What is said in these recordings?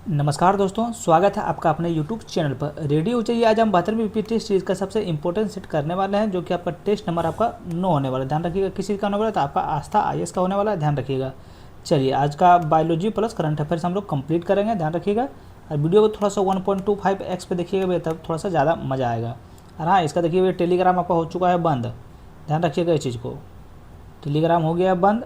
नमस्कार दोस्तों, स्वागत है आपका अपने YouTube चैनल पर। रेडी हो जाइए। आज हम 72वीं पीटी सीरीज का सबसे इंपॉर्टेंट सेट करने वाले हैं, जो कि आपका टेस्ट नंबर आपका 9 होने वाला है। ध्यान रखिएगा, किस चीज़ का होने वाला है, तो आपका आस्था IAS का होने वाला है। ध्यान रखिएगा। चलिए, आज का बायोलॉजी प्लस करंट अफेयर्स हम लोग कंप्लीट करेंगे। ध्यान रखिएगा और वीडियो को थोड़ा सा 1.25x पे देखिएगा भैया, तब थोड़ा सा ज़्यादा मज़ा आएगा। और हाँ, इसका देखिए भैया, टेलीग्राम आपका हो चुका है बंद। ध्यान रखिएगा इस चीज़ को। टेलीग्राम हो गया बंद।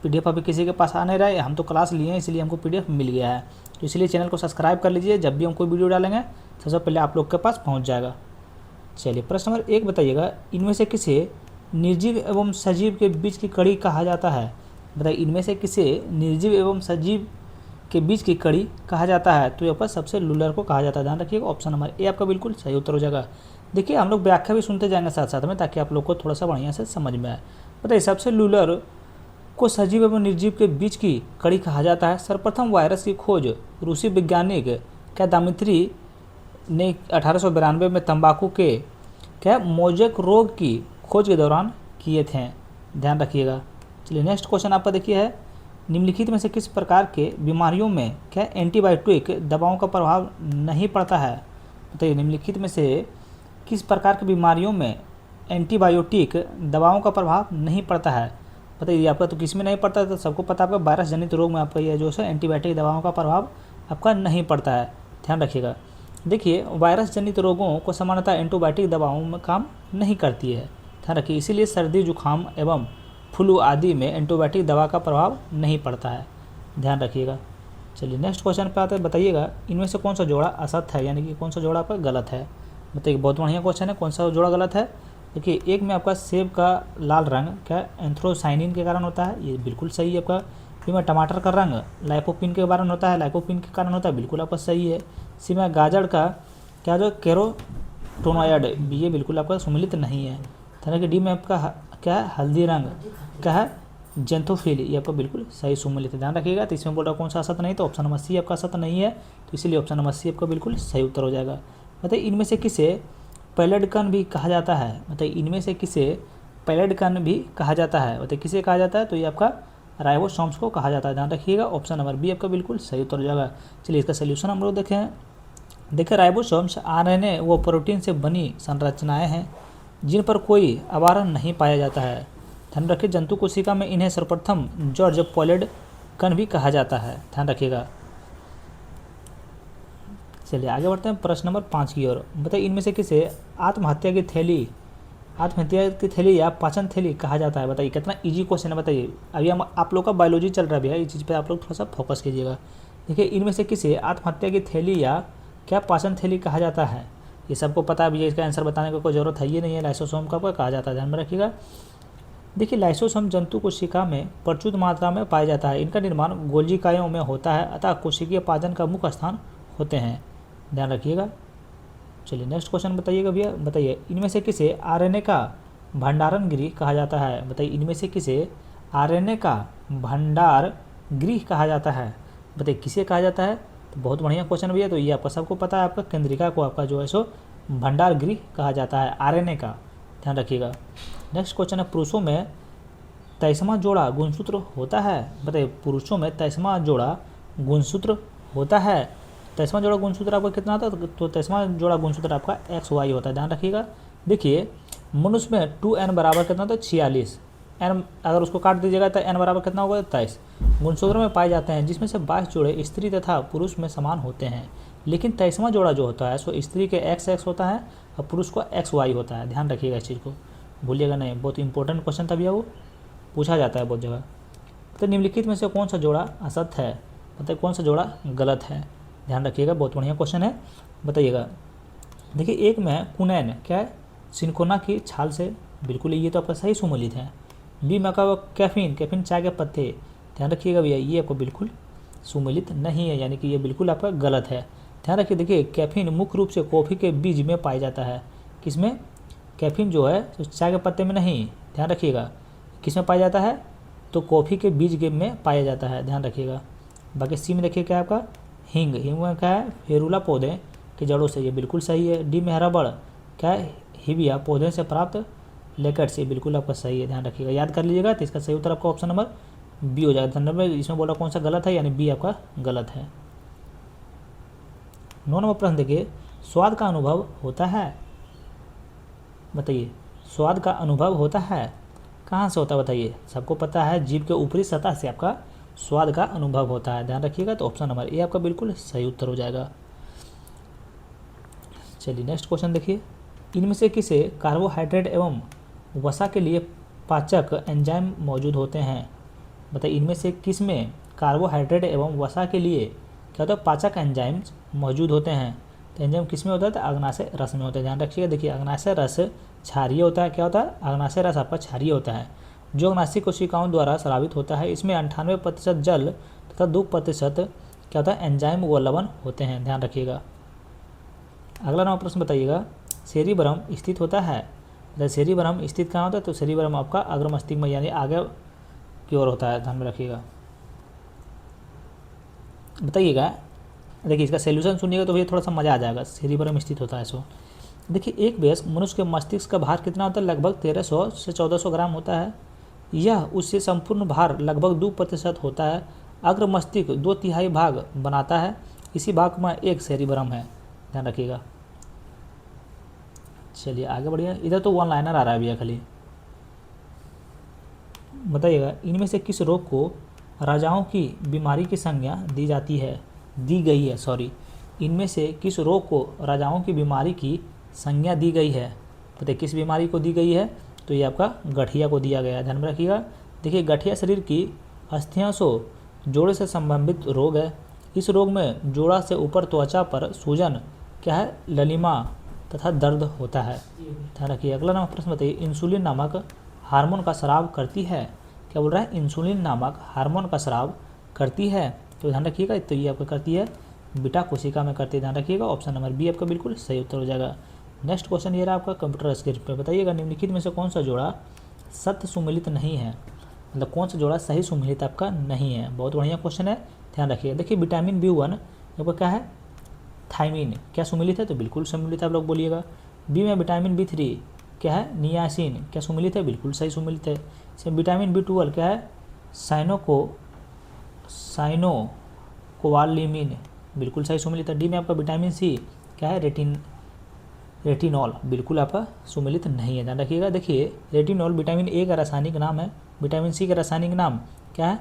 PDF अभी किसी के पास आ नहीं रहा है। हम तो क्लास लिए हैं, इसलिए हमको PDF मिल गया है। तो इसलिए चैनल को सब्सक्राइब कर लीजिए। जब भी हम कोई वीडियो डालेंगे सबसे पहले आप लोग के पास पहुंच जाएगा। चलिए, प्रश्न नंबर 1 बताइएगा, इनमें से किसे निर्जीव एवं सजीव के बीच की कड़ी कहा जाता है? बताइए, इनमें से किसे निर्जीव एवं सजीव के बीच की कड़ी कहा जाता है? तो यहाँ पर सबसे लूलर को कहा जाता है। ध्यान रखिएगा, ऑप्शन नंबर ए आपका बिल्कुल सही उत्तर हो जाएगा। देखिए, हम लोग व्याख्या भी सुनते जाएंगे साथ साथ में, ताकि आप लोग को थोड़ा सा बढ़िया से समझ में आए। बताइए, सबसे लूलर को सजीव एवं निर्जीव के बीच की कड़ी कहा जाता है। सर्वप्रथम वायरस की खोज रूसी वैज्ञानिक क्या दामित्री ने 1892 में तंबाकू के क्या मोजेक रोग की खोज के दौरान किए थे। ध्यान रखिएगा। चलिए, नेक्स्ट क्वेश्चन आपका देखिए है, निम्नलिखित में से किस प्रकार के बीमारियों में क्या एंटीबायोटिक दवाओं का प्रभाव नहीं पड़ता है? बताइए, निम्नलिखित में से किस प्रकार की बीमारियों में एंटीबायोटिक दवाओं का प्रभाव नहीं पड़ता है? बताइए, आपका तो किस में नहीं पड़ता है? तो सबको पता है, आपका वायरस जनित रोग में आपका यह जो है एंटीबायोटिक दवाओं का प्रभाव आपका नहीं पड़ता है। ध्यान रखिएगा। देखिए, वायरस जनित रोगों को सामान्यतः एंटीबायोटिक दवाओं में काम नहीं करती है। ध्यान रखिए, इसीलिए सर्दी जुकाम एवं फ्लू आदि में एंटीबायोटिक दवा का प्रभाव नहीं पड़ता है। ध्यान रखिएगा। चलिए, नेक्स्ट क्वेश्चन पे आते हैं। बताइएगा, इनमें से कौन सा जोड़ा असत्य है, यानी कि कौन सा जोड़ा आपका गलत है? बताइए, बहुत बढ़िया क्वेश्चन है। कौन सा जोड़ा गलत है? देखिए, एक में आपका सेब का लाल रंग क्या एंथ्रोसाइनिन के कारण होता है, ये बिल्कुल सही है आपका। बी में टमाटर का रंग लाइकोपिन के कारण होता है, लाइकोपिन के कारण होता है, बिल्कुल आपका सही है। सी में गाजर का क्या जो कैरोटोनॉइड, ये बिल्कुल आपका सम्मिलित नहीं है। तरह के डी में आपका क्या है, हल्दी रंग क्या है, जेंथोफिल, ये आपका बिल्कुल सही सम्मिलित है। ध्यान रखिएगा। तो इसमें बोल रहा कौन सा असत्य नहीं, तो ऑप्शन नंबर सी आपका असत्य नहीं है। तो इसीलिए ऑप्शन नंबर सी आपका बिल्कुल सही उत्तर हो जाएगा। बताइए, इनमें से किसे पैलेडकन भी कहा जाता है? बताइए, इनमें से किसे पैलेडकन भी कहा जाता है? बताइए, किसे कहा जाता है? तो ये आपका राइबोसोम्स को कहा जाता है। ध्यान रखिएगा, ऑप्शन नंबर बी आपका बिल्कुल सही उत्तर हो जाएगा। चलिए, इसका सोल्यूशन हम लोग देखें। देखिए, राइबोसोम्स RNA व प्रोटीन से बनी संरचनाएं हैं जिन पर कोई आवरण नहीं पाया जाता है। ध्यान रखिए, जंतु कोशिका में इन्हें सर्वप्रथम जॉर्ज पैलेडकन भी कहा जाता है। ध्यान रखिएगा। चलिए, आगे बढ़ते हैं प्रश्न नंबर 5 की ओर। बताइए, इनमें से किसे आत्महत्या की थैली या पाचन थैली कहा जाता है? बताइए, कितना इजी क्वेश्चन है। बताइए, अभी हम आप लोग का बायोलॉजी चल रहा है भैया, इस चीज़ पे आप लोग थोड़ा सा फोकस कीजिएगा। देखिए, इनमें से किसे आत्महत्या की थैली या क्या पाचन थैली कहा जाता है? ये सबको पता है भैया, इसका आंसर बताने की कोई ज़रूरत है ही नहीं है। लाइसोसोम का कहा जाता है। ध्यान में रखिएगा। देखिए, लाइसोसोम जंतु कोशिका में प्रचुर मात्रा में पाया जाता है। इनका निर्माण गोल्जिकायों में होता है, अतः कोशिकीय पाचन का मुख्य स्थान होते हैं। ध्यान रखिएगा। चलिए, नेक्स्ट क्वेश्चन बताइएगा भैया। बताइए, इनमें से किसे RNA का भंडारण गृह कहा जाता है? बताइए, इनमें से किसे RNA का भंडार गृह कहा जाता है? बताइए, किसे कहा जाता है? तो बहुत बढ़िया क्वेश्चन भैया। तो ये आपका सबको पता है, आपका केंद्रिका को आपका जो है सो भंडार गृह कहा जाता है RNA का। ध्यान रखिएगा। नेक्स्ट क्वेश्चन है, पुरुषों में 23वां जोड़ा गुणसूत्र होता है? बताइए, पुरुषों में 23वां जोड़ा गुणसूत्र होता है। 23वां जोड़ा गुणसूत्र आपका कितना होता है? तो 23वां जोड़ा गुणसूत्र आपका XY होता है। ध्यान रखिएगा। देखिए, मनुष्य में 2n बराबर कितना होता है? 46। n अगर उसको काट दीजिएगा तो n बराबर कितना होगा? 23 गुणसूत्र में पाए जाते हैं, जिसमें से 22 जोड़े स्त्री तथा पुरुष में समान होते हैं। लेकिन 23वां जोड़ा जो होता है सो स्त्री के XX होता है और पुरुष को XY होता है। ध्यान रखिएगा, इस चीज़ को भूलिएगा नहीं। बहुत इंपॉर्टेंट क्वेश्चन था भैया, वो पूछा जाता है बहुत जगह। तो निम्नलिखित में से कौन सा जोड़ा असत्य है? बताइए, कौन सा जोड़ा गलत है? ध्यान रखिएगा, बहुत बढ़िया क्वेश्चन है। बताइएगा। देखिए, एक में कुनैन क्या है, सिनकोना की छाल से, बिल्कुल ये तो आपका सही सम्मिलित है। बी में का कैफीन चाय के पत्ते, ध्यान रखिएगा भैया, ये आपको बिल्कुल सम्मिलित नहीं है, यानी कि ये बिल्कुल आपका गलत है। ध्यान रखिए। देखिए, कैफीन मुख्य रूप से कॉफ़ी के बीज में पाया जाता है। किसमें? कैफीन जो है तो चाय के पत्ते में नहीं। ध्यान रखिएगा, किस में पाया जाता है? तो कॉफ़ी के बीज में पाया जाता है। ध्यान रखिएगा। बाकी सी में देखिए क्या है आपका हींग में क्या है? फेरुला पौधे की जड़ों से, ये बिल्कुल सही है। डी में रबड़ क्या है? हिबिया पौधे से प्राप्त लेकर से, बिल्कुल आपका सही है। ध्यान रखिएगा, याद कर लीजिएगा। तो इसका सही उत्तर आपका ऑप्शन नंबर बी हो जाएगा। ध्यान इसमें बोला कौन सा गलत है, यानी बी आपका गलत है। 9 नंबर प्रश्न देखिए, स्वाद का अनुभव होता है, बताइए स्वाद का अनुभव होता है कहाँ से होता है बताइए। सबको पता है जीभ के ऊपरी सतह से आपका स्वाद का अनुभव होता है, ध्यान रखिएगा। तो ऑप्शन नंबर ए आपका बिल्कुल सही उत्तर हो जाएगा। चलिए नेक्स्ट क्वेश्चन देखिए, इनमें से किसे कार्बोहाइड्रेट एवं वसा के लिए पाचक एंजाइम मौजूद होते हैं, बताइए इनमें से किस में कार्बोहाइड्रेट एवं वसा के लिए क्या होता है पाचक एंजाइम्स मौजूद होते हैं। तो एंजाइम किस में होता है, तो अग्नाशय रस में होता है, ध्यान रखिएगा। देखिए अग्नाशय रस क्षारीय होता है, क्या होता है अग्नाशय रस आपका क्षारीय होता है, जो अग्नाशय कोशिकाओं द्वारा स्रावित होता है। इसमें 98% जल तथा 2% क्या होता है एंजाइम व लवण होते हैं, ध्यान रखिएगा। अगला नंबर प्रश्न बताइएगा, सेरिब्रम स्थित होता है, सेरिब्रम स्थित कहाँ होता है, तो सेरिब्रम आपका अग्र मस्तिष्क में यानी आगे की ओर होता है, ध्यान में रखिएगा। बताइएगा, देखिए इसका सॉल्यूशन सुनिएगा तो भैया थोड़ा सा मज़ा आ जाएगा। सेरिब्रम स्थित होता है सो देखिए, एक वयस्क मनुष्य के मस्तिष्क का भार कितना होता है, लगभग 1300 से 1400 ग्राम होता है। यह उससे संपूर्ण भार लगभग 2% होता है। अग्र मस्तिष्क 2/3 भाग बनाता है, इसी भाग में एक सेरिब्रम है, ध्यान रखिएगा। चलिए आगे बढ़िए, इधर तो वन लाइनर आ रहा है भैया खाली। बताइएगा, इनमें से किस रोग को राजाओं की बीमारी की संज्ञा दी गई है सॉरी, इनमें से किस रोग को राजाओं की बीमारी की संज्ञा दी गई है, बताइए किस बीमारी को दी गई है, तो ये आपका गठिया को दिया गया है, ध्यान में रखिएगा। देखिए गठिया शरीर की अस्थियों से जोड़े से संबंधित रोग है। इस रोग में जोड़ा से ऊपर त्वचा पर सूजन क्या है, ललिमा तथा दर्द होता है, ध्यान रखिए। अगला नंबर प्रश्न बताइए, इंसुलिन नामक हार्मोन का स्राव करती है, क्या बोल रहा है इंसुलिन नामक हार्मोन का स्राव करती है, तो ध्यान रखिएगा। तो ये आपका करती है बीटा कोशिका में करती है, ध्यान रखिएगा। ऑप्शन नंबर बी आपका बिल्कुल सही उत्तर हो जाएगा। नेक्स्ट क्वेश्चन ये रहा आपका कंप्यूटर स्क्रीन पे, बताइएगा निम्नलिखित में से कौन सा जोड़ा सत्य सुमिलित नहीं है, मतलब कौन सा जोड़ा सही सुमिलित आपका नहीं है। बहुत बढ़िया क्वेश्चन है, ध्यान रखिएगा। देखिए विटामिन B1 आपका क्या है, थायमिन, क्या सुमिलित है, तो बिल्कुल सुमिलित है, आप लोग बोलिएगा। बी में विटामिन B3 क्या है, नियासिन, क्या सुमिलित है, बिल्कुल सही सुमिलित है। इसमें विटामिन B12 क्या है, साइनोकोबालामिन, बिल्कुल सही सुमिलित है। डी में आपका विटामिन C क्या है, रेटिनॉल, बिल्कुल आपका सुमिलित नहीं है, ध्यान रखिएगा। देखिए रेटिनॉल विटामिन A का रासायनिक नाम है, विटामिन C का रासायनिक नाम क्या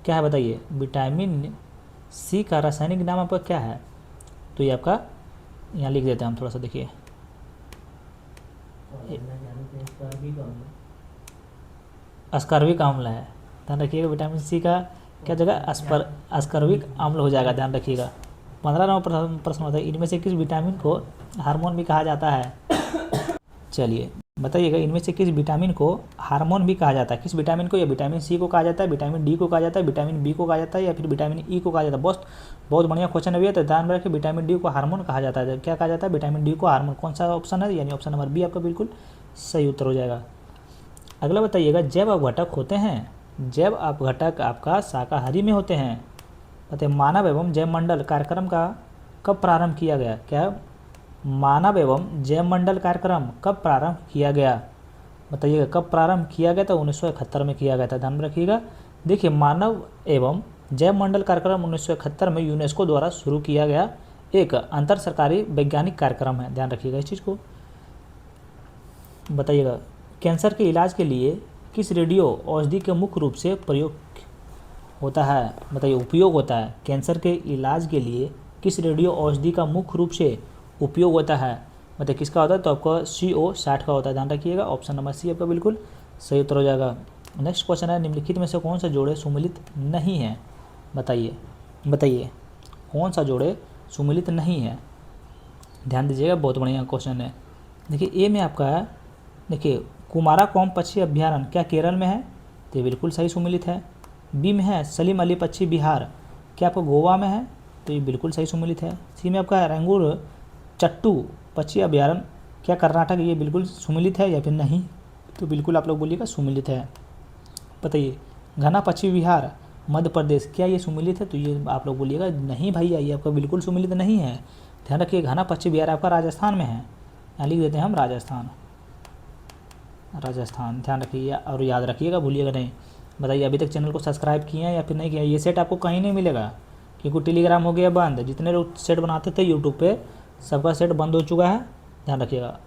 है बताइए। विटामिन C का रासायनिक नाम आपका क्या है, तो ये आपका यहाँ लिख देते हैं हम थोड़ा सा, देखिए अस्कर्विक अम्ल है, ध्यान रखिएगा। विटामिन C का क्या जगह अस्कर्विक अम्ल हो जाएगा, ध्यान रखिएगा। 15 नंबर प्रश्न होता है, इनमें से किस विटामिन को हार्मोन भी कहा जाता है, चलिए बताइएगा इनमें से किस विटामिन को हार्मोन भी कहा जाता है, किस विटामिन को, या विटामिन C को कहा जाता है, विटामिन D को कहा जाता है, विटामिन B को कहा जाता है, या फिर विटामिन E को कहा जाता है। बहुत बढ़िया क्वेश्चन है भैया, तो ध्यान में रखिए विटामिन D को हार्मोन कहा जाता है। क्या कहा जाता है, विटामिन D को हार्मोन, कौन सा ऑप्शन है, यानी ऑप्शन नंबर बी आपका बिल्कुल सही उत्तर हो जाएगा। अगला बताइएगा, जैव अपघटक होते हैं, जैव अपघटक आपका शाकाहारी में होते हैं। बताइए मानव एवं जैव मंडल कार्यक्रम का कब प्रारंभ किया गया, क्या मानव एवं जैव मंडल कार्यक्रम कब प्रारंभ किया गया, बताइएगा कब प्रारंभ किया गया था, 1971 में किया गया था, ध्यान रखिएगा। देखिए मानव एवं जैव मंडल कार्यक्रम 1971 में यूनेस्को द्वारा शुरू किया गया एक अंतर सरकारी वैज्ञानिक कार्यक्रम है, ध्यान रखिएगा इस चीज़ को। बताइएगा कैंसर के इलाज के लिए किस रेडियो औषधि के मुख्य रूप से प्रयोग होता है, बताइए उपयोग होता है, कैंसर के इलाज के लिए किस रेडियो औषधि का मुख्य रूप से उपयोग होता है, बताइए किसका होता है, तो आपका CO60 का होता है, ध्यान रखिएगा। ऑप्शन नंबर सी आपका बिल्कुल सही उत्तर हो जाएगा। नेक्स्ट क्वेश्चन है, निम्नलिखित में से कौन सा जोड़े सुमिलित नहीं है, बताइए कौन सा जोड़े सुमिलित नहीं है, ध्यान दीजिएगा, बहुत बढ़िया क्वेश्चन है। देखिए ए में आपका है, देखिए कुमाराकोम पक्षी अभ्यारण्य क्या केरल में है, तो ये बिल्कुल सही सुमिलित है। बी में है सलीम अली पक्षी विहार, क्या आपको गोवा में है, तो ये बिल्कुल सही सुमिलित है। सी में आपका रंगूर चट्टू पक्षी अभ्यारण्य क्या कर्नाटक, ये बिल्कुल सुमिलित है या फिर नहीं, तो बिल्कुल आप लोग बोलिएगा सुमिलित है। बताइए घना पक्षी विहार मध्य प्रदेश, क्या ये सुमिलित है, तो ये आप लोग बोलिएगा नहीं भैया, ये आपका बिल्कुल सुमिलित नहीं है। ध्यान रखिए घना पक्षी विहार आपका राजस्थान में है, यहाँ लिख देते हैं हम राजस्थान, ध्यान रखिए और याद रखिएगा, भूलिएगा नहीं। बताइए अभी तक चैनल को सब्सक्राइब किए हैं या फिर नहीं किया, ये सेट आपको कहीं नहीं मिलेगा, क्योंकि टेलीग्राम हो गया बंद, जितने लोग सेट बनाते थे यूट्यूब पे सबका सेट बंद हो चुका है, ध्यान रखिएगा।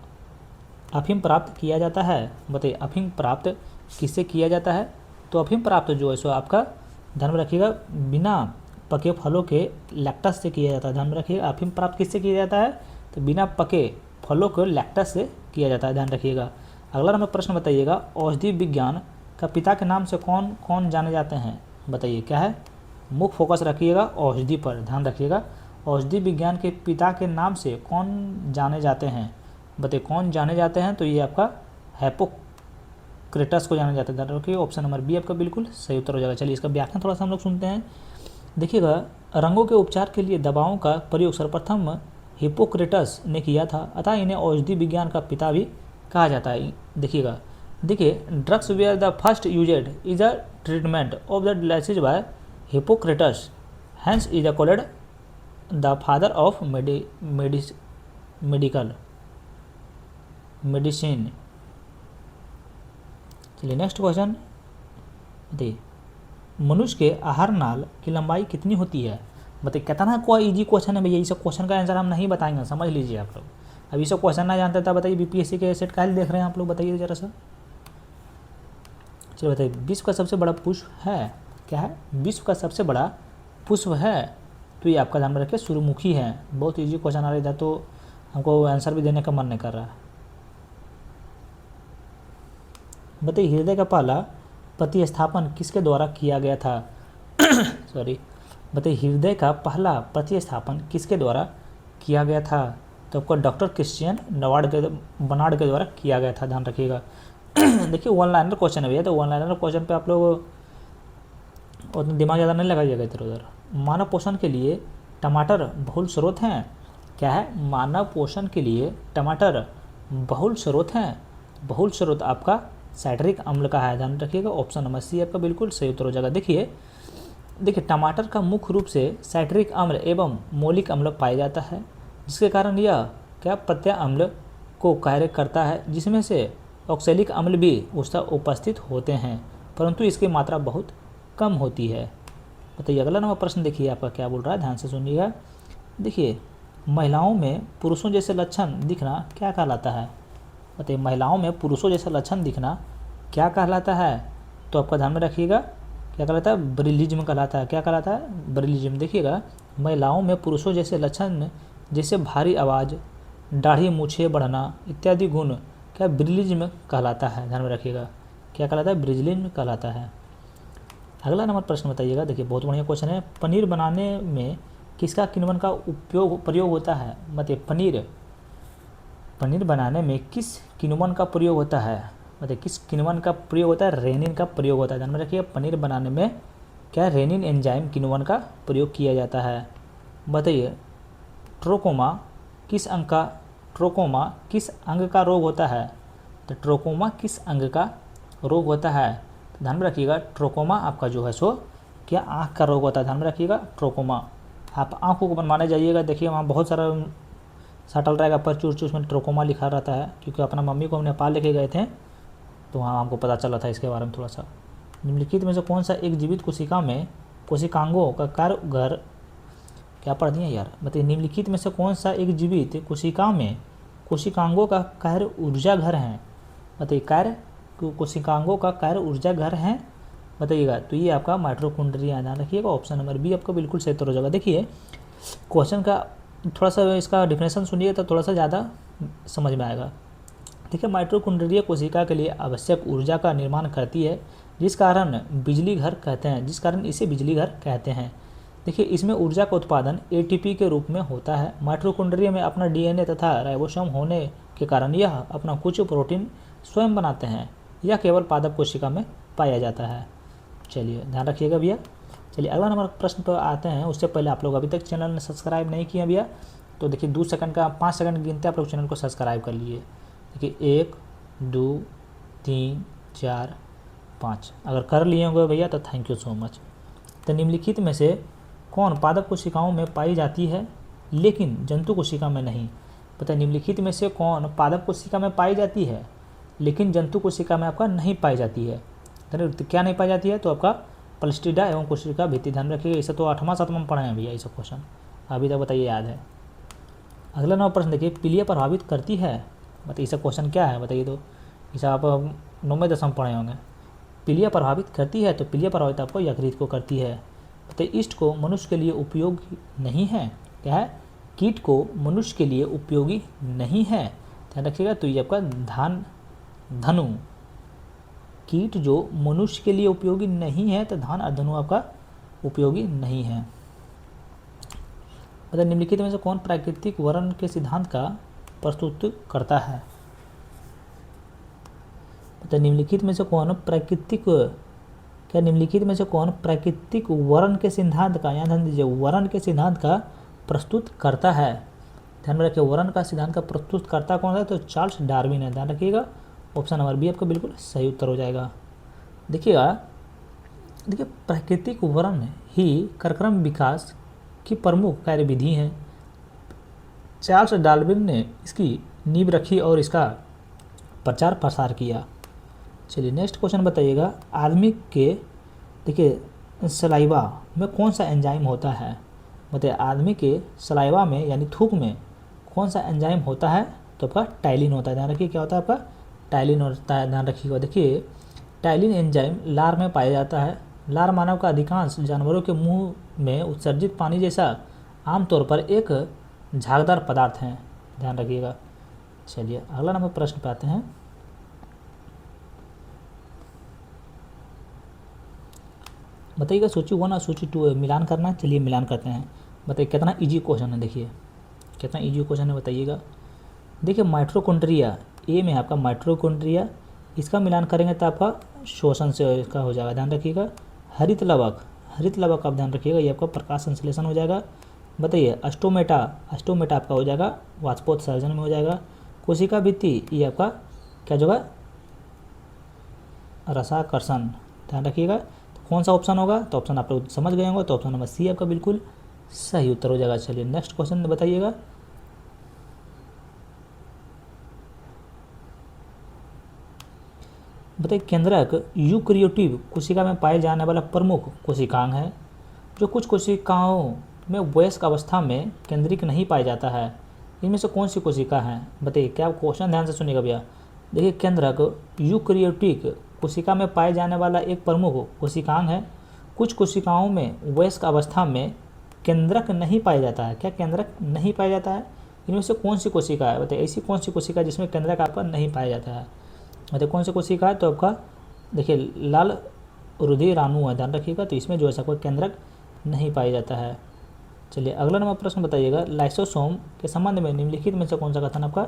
अफीम प्राप्त किया जाता है, बताइए अफीम प्राप्त किससे किया जाता है? तो अफीम प्राप्त जो है सो आपका ध्यान में रखिएगा बिना पके फलों के लैक्टस से किया जाता है। ध्यान में रखिएगा अफीम प्राप्त किससे किया जाता है? तो बिना पके फलों को लैक्टस से किया जाता है, ध्यान रखिएगा। अगला नंबर प्रश्न बताइएगा, औषधि विज्ञान का पिता के नाम से कौन कौन जाने जाते हैं? बताइए क्या है? मुख्य फोकस रखिएगा औषधि पर, ध्यान रखिएगा। औषधि विज्ञान के पिता के नाम से कौन जाने जाते हैं? बताइए कौन जाने जाते हैं? तो ये आपका हिप्पोक्रेटस को जाने जाते हैं, ध्यान रखिए। ऑप्शन नंबर बी आपका बिल्कुल सही उत्तर हो जाएगा। चलिए इसका व्याख्यान थोड़ा सा हम लोग सुनते हैं। देखिएगा, रंगों के उपचार के लिए दवाओं का प्रयोग सर्वप्रथम हिप्पोक्रेटस ने किया था, अतः इन्हें औषधि विज्ञान का पिता भी कहा जाता है। देखिएगा, देखिए drugs were the first used is a treatment of the disease by Hippocrates, hence is a called the father of medicine. चलिए नेक्स्ट क्वेश्चन बताइए, मनुष्य के आहार नाल की लंबाई कितनी होती है? बताइए कितना कोई इजी क्वेश्चन है भैया, ये सब क्वेश्चन का आंसर हम नहीं बताएंगे, समझ लीजिए आप लोग। अब ये सब क्वेश्चन ना जानते था, बताइए बीपीएससी के सेट का देख रहे हैं आप लोग, बताइए जरा सा। चलिए बताइए, विश्व का सबसे बड़ा पुष्प है, क्या है? विश्व का सबसे बड़ा पुष्प है, तो ये आपका ध्यान में रखिए सूर्यमुखी है। बहुत इजी क्वेश्चन आ रहा था, तो हमको आंसर भी देने का मन नहीं कर रहा। बताइए हृदय का पहला प्रतिस्थापन किसके द्वारा किया गया था? सॉरी, बताइए हृदय का पहला प्रतिस्थापन किसके द्वारा किया गया था? तो आपको डॉक्टर क्रिश्चियन बर्नार्ड के द्वारा किया गया था, ध्यान रखिएगा। देखिए वन लाइनर क्वेश्चन है भैया, तो वन लाइनर क्वेश्चन पे आप लोग उतना दिमाग ज़्यादा नहीं लगाइएगा इधर उधर। मानव पोषण के लिए टमाटर बहुल स्रोत हैं, क्या है? मानव पोषण के लिए टमाटर बहुल स्रोत हैं। बहुल स्रोत आपका साइट्रिक अम्ल का है, ध्यान रखिएगा। ऑप्शन नंबर सी आपका बिल्कुल सही उत्तर हो जाएगा। देखिए टमाटर का मुख्य रूप से साइट्रिक अम्ल एवं मौलिक अम्ल पाया जाता है, जिसके कारण यह क्या प्रत्यय अम्ल को कार्य करता है, जिसमें से ऑक्सैलिक अम्ल भी उसका उपस्थित होते हैं, परंतु इसकी मात्रा बहुत कम होती है। बताइए अगला नंबर प्रश्न देखिए आपका क्या बोल रहा है, ध्यान से सुनिएगा। देखिए महिलाओं में पुरुषों जैसे लक्षण दिखना क्या कहलाता है? बताइए महिलाओं में पुरुषों जैसा लक्षण दिखना क्या कहलाता है? तो आपका ध्यान में रखिएगा क्या कहलाता है? ब्रिलिज्म कहलाता है। क्या कहलाता है? ब्रिलिज्म। देखिएगा महिलाओं में पुरुषों जैसे लक्षण जैसे भारी आवाज़, दाढ़ी मूछें बढ़ना इत्यादि गुण क्या ब्रिलिज्म कहलाता है, ध्यान में रखिएगा। क्या कहलाता है? ब्रिलिज्म कहलाता है। अगला नंबर प्रश्न बताइएगा। देखिए बहुत बढ़िया क्वेश्चन है, पनीर बनाने में किसका किण्वन का प्रयोग होता है? बताइए पनीर बनाने में किस किण्वन का प्रयोग होता है? बताइए किस किण्वन का प्रयोग होता है? रेनिन का प्रयोग होता है, ध्यान में रखिए। पनीर बनाने में क्या रेनिन एंजाइम किण्वन का प्रयोग किया जाता है। बताइए ट्रोकोमा किस अंग का रोग होता है? तो ट्रोकोमा किस अंग का रोग होता है? तो ध्यान में रखिएगा ट्रोकोमा आपका जो है सो क्या आँख का रोग होता है, ध्यान में रखिएगा। ट्रोकोमा आप आँखों को बनवाने जाइएगा, देखिए वहाँ बहुत सारा सटल रहेगा परचूर चूर, उसमें ट्रोकोमा लिखा रहता है, क्योंकि अपना मम्मी को हम नेपाल लेके गए थे तो वहाँ हमको पता चला था इसके बारे में थोड़ा सा। निम्नलिखित में से कौन सा एक जीवित कोशिका में कोशिकांगों का कार्य घर क्या पढ़ दिए यार? बताइए निम्नलिखित में से कौन सा एक जीवित कोशिका में कोशिकांगों का कार्य ऊर्जा घर है? बताइए कोशिकांगों का कार्य ऊर्जा घर है, बताइएगा। तो ये आपका माइटोकॉन्ड्रिया, ध्यान रखिएगा। ऑप्शन नंबर बी आपका बिल्कुल सही उत्तर हो जाएगा। देखिए क्वेश्चन का थोड़ा सा इसका डिफिनेशन सुनिए तो थोड़ा सा ज़्यादा समझ में आएगा। देखिए माइटोकॉन्ड्रिया कोशिका के लिए आवश्यक ऊर्जा का निर्माण करती है, जिस कारण इसे बिजली घर कहते हैं। देखिए इसमें ऊर्जा का उत्पादन एटीपी के रूप में होता है। माइटोकॉन्ड्रिया में अपना डीएनए तथा राइबोसोम होने के कारण यह अपना कुछ प्रोटीन स्वयं बनाते हैं। यह केवल पादप कोशिका में पाया जाता है। चलिए ध्यान रखिएगा भैया। चलिए अगला नंबर प्रश्न पर आते हैं। उससे पहले आप लोग अभी तक चैनल ने सब्सक्राइब नहीं किया भैया, तो देखिए 2 सेकंड का 5 सेकंड गिनते आप लोग चैनल को सब्सक्राइब कर लीजिए। देखिए 1 2 3 4 5 अगर कर लिए होंगे भैया तो थैंक यू सो मच। तो निम्नलिखित में से कौन पादप कोशिकाओं में पाई जाती है लेकिन जंतु कोशिका में नहीं? पता है निम्नलिखित में से कौन पादप कोशिका में पाई जाती है लेकिन जंतु कोशिका में आपका नहीं पाई जाती है? तो क्या नहीं पाई जाती है? तो आपका पलस्टिडा एवं कोशिका भित्ति, ध्यान रखिएगा। इसे तो 8वां 7वां में पढ़े हैं भैया ये सब क्वेश्चन, अभी तक बताइए याद है। अगला नंबर प्रश्न देखिए, पीलिया प्रभावित करती है, बताइए इसका क्वेश्चन क्या है बताइए। तो इसे आप 9वें 10वें पढ़े होंगे। पीलिया प्रभावित करती है, तो पीलिया प्रभावित आपको यकृत को करती है। बताइए ईस्ट को मनुष्य के लिए उपयोगी नहीं है, क्या है, कीट को मनुष्य के लिए उपयोगी नहीं है, ध्यान रखिएगा। तो ये आपका धनु, कीट जो मनुष्य के लिए उपयोगी नहीं है, तो धान और धनु आपका उपयोगी नहीं है। मतलब निम्नलिखित में से कौन प्राकृतिक वर्ण के सिद्धांत का प्रस्तुत करता है। मतलब निम्नलिखित में से कौन प्राकृतिक, क्या निम्नलिखित में से कौन प्राकृतिक वर्ण के सिद्धांत का, यहाँ ध्यान दीजिए, वर्ण के सिद्धांत का प्रस्तुत करता है। ध्यान में रखिए, वर्ण का सिद्धांत का प्रस्तुत करता कौन है, तो चार्ल्स डार्विन है, ध्यान रखिएगा। ऑप्शन नंबर बी आपका बिल्कुल सही उत्तर हो जाएगा। देखिए प्राकृतिक वर्ण ही कार्यक्रम विकास की प्रमुख कार्यविधि है। चार्ल्स डार्विन ने इसकी नींव रखी और इसका प्रचार प्रसार किया। चलिए नेक्स्ट क्वेश्चन बताइएगा, आदमी के देखिए सलाइवा में कौन सा एंजाइम होता है। बताइए आदमी के सलाइवा में यानी थूक में कौन सा एंजाइम होता है, तो आपका टाइलिन होता है। ध्यान रखिए क्या होता है आपका, टाइलिन होता है, ध्यान रखिएगा। देखिए टाइलिन एंजाइम लार में पाया जाता है। लार मानव का अधिकांश जानवरों के मुंह में उत्सर्जित पानी जैसा आमतौर पर एक झागदार पदार्थ है, ध्यान रखिएगा। चलिए अगला नंबर प्रश्न पे आते हैं। बताइएगा सूची 1 और सूची 2 मिलान करना है। चलिए मिलान करते हैं। बताइए कितना इजी क्वेश्चन है, देखिए कितना इजी क्वेश्चन है बताइएगा। देखिए माइटोकॉन्ड्रिया, ए में आपका माइटोकॉन्ड्रिया, इसका मिलान करेंगे तो आपका श्वसन से इसका हो जाएगा, ध्यान रखिएगा। हरित लवक, हरित लवक आप ध्यान रखिएगा, ये आपका प्रकाश संश्लेषण हो जाएगा। बताइए अस्टोमेटा, अस्टोमेटा आपका हो जाएगा वाष्पोत्सर्जन में हो जाएगा। कोशिका भित्ति, ये आपका क्या होगा, रसाकर्षण, ध्यान रखिएगा। तो कौन सा ऑप्शन होगा, तो ऑप्शन आप लोग समझ गए होंगे, तो ऑप्शन नंबर सी आपका बिल्कुल सही उत्तर हो जाएगा। चलिए नेक्स्ट क्वेश्चन बताइएगा। बताइए केंद्रक यूकैरियोटिक कोशिका में पाए जाने वाला प्रमुख कोशिकांग है जो कुछ कोशिकाओं में वयस्क अवस्था में केंद्रिक नहीं पाया जाता है। इनमें से कौन सी कोशिका है, बताइए। क्या आप क्वेश्चन ध्यान से सुनिएगा भैया। देखिए केंद्रक यूकैरियोटिक कोशिका में पाए जाने वाला एक प्रमुख कोशिकांग है, कुछ कोशिकाओं में वयस्क अवस्था में केंद्रक नहीं पाया जाता है। क्या केंद्रक नहीं पाया जाता है, इनमें से कौन सी कोशिका है, बताइए। ऐसी कौन सी कोशिका जिसमें केंद्रक आपका नहीं पाया जाता है, बताइए कौन सी कोशिका है। तो आपका देखिए लाल रुधिराणु है, ध्यान रखिएगा। तो इसमें जो है कोई केंद्रक नहीं पाया जाता है। चलिए अगला नंबर प्रश्न बताइएगा, लाइसोसोम के संबंध में निम्नलिखित में से कौन सा कथन आपका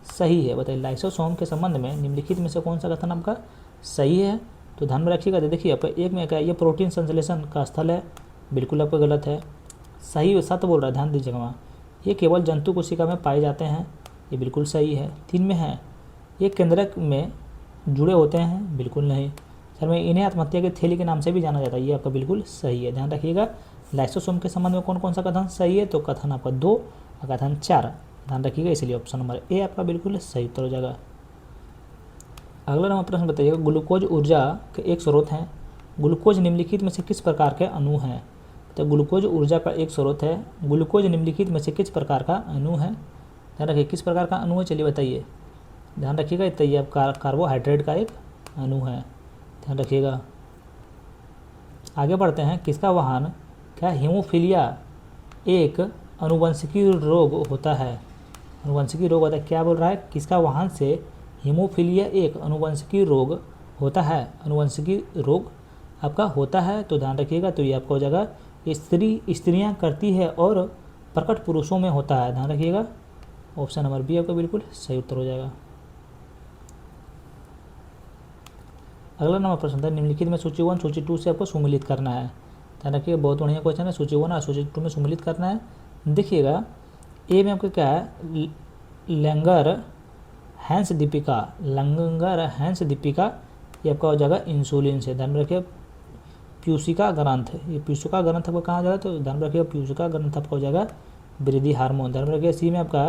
सही है, बताइए। लाइसोसोम के संबंध में निम्नलिखित में से कौन सा कथन आपका सही है, तो ध्यान में रखिएगा। देखिए आपका एक में क्या, ये प्रोटीन संश्लेषण का स्थल है, बिल्कुल आपका गलत है। सही सत्य बोल रहा है, ध्यान दीजिएगा वहाँ। ये केवल जंतु कोशिका में पाए जाते हैं, ये बिल्कुल सही है। 3 में है, ये केंद्रक में जुड़े होते हैं, बिल्कुल नहीं। सर में इन्हें आत्महत्या के थैली के नाम से भी जाना जाता है, ये आपका बिल्कुल सही है, ध्यान रखिएगा। लाइसोसोम के संबंध में कौन कौन सा कथन सही है, तो कथन आपका 2 और कथन 4, ध्यान रखिएगा। इसलिए ऑप्शन नंबर ए आपका बिल्कुल सही उत्तर हो जाएगा। अगला नंबर प्रश्न बताइएगा, ग्लूकोज ऊर्जा के एक स्रोत हैं। ग्लूकोज निम्नलिखित में से किस प्रकार के अणु हैं, तो ग्लूकोज ऊर्जा का एक स्रोत है। ग्लूकोज निम्नलिखित में से किस प्रकार का अणु है, ध्यान रखिए किस प्रकार का अणु है, चलिए बताइए, ध्यान रखिएगा। तो ये आप कार्बोहाइड्रेट का एक अणु है, ध्यान रखिएगा। आगे बढ़ते हैं, किसका वाहन, क्या हीमोफीलिया एक अनुवंशिकी रोग होता है, अनुवंशिकी रोग होता है। क्या बोल रहा है, किसका वाहन से हीमोफीलिया एक अनुवंशिकी रोग होता है, अनुवंशिकी रोग आपका होता है, तो ध्यान रखिएगा। तो ये आपका हो जाएगा स्त्रियां करती है और प्रकट पुरुषों में होता है, ध्यान रखिएगा। ऑप्शन नंबर बी आपका बिल्कुल सही उत्तर हो जाएगा। अगला नंबर प्रश्न है, निम्नलिखित में सूची 1 सूची 2 से आपको सुमिलित करना है, ध्यान रखिएगा। बहुत बढ़िया क्वेश्चन है, सूची 1 और सूची 2 में सुमिलित करना है। देखिएगा ए में आपका क्या है, लैंगर हैंस दीपिका, लैंगर हैंस दीपिका, ये आपका हो जाएगा इंसुलिन से, ध्यान रखिए। प्यूसिका ग्रंथ, ये प्यूसिका ग्रंथ आपका कहाँ जाएगा, तो ध्यान रखिएगा प्यूसिका ग्रंथ आपका हो जाएगा वृद्धि हार्मोन, ध्यान रखिएगा। सी में आपका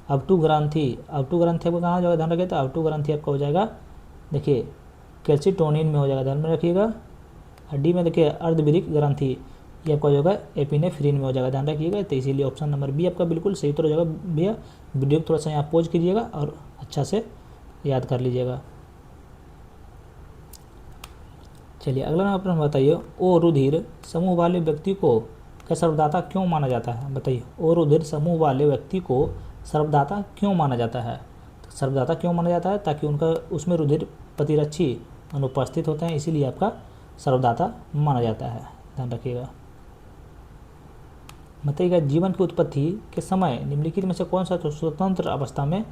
अवटू ग्रंथि, अवटू ग्रंथि आपका कहाँ जाएगा, ध्यान रखिए। तो अवटू ग्रंथि आपका हो जाएगा देखिए कैल्सिटोनिन में हो जाएगा, ध्यान में रखिएगा। डी में देखिए अर्धवृक्क ग्रंथि, ये आपका जो होगा एपिनेफ्रीन में हो जाएगा, ध्यान रखिएगा। तो इसीलिए ऑप्शन नंबर बी आपका बिल्कुल सही उत्तर हो जाएगा भैया। वीडियो को थोड़ा सा यहाँ पॉज कीजिएगा और अच्छा से याद कर लीजिएगा। चलिए अगला नंबर प्रश्न बताइए, ओ रुधिर समूह वाले व्यक्ति को क्या सर्वदाता क्यों माना जाता है? बताइए, ओ रुधिर समूह वाले व्यक्ति को सर्वदाता क्यों माना जाता है? तो सर्वदाता क्यों माना जाता है? ताकि उनका उसमें रुधिर प्रतिरक्षी अनुपस्थित होते हैं, इसीलिए आपका सर्वदाता माना जाता है, ध्यान रखिएगा। बताइएगा, जीवन की उत्पत्ति के समय निम्नलिखित में से कौन सा स्वतंत्र अवस्था में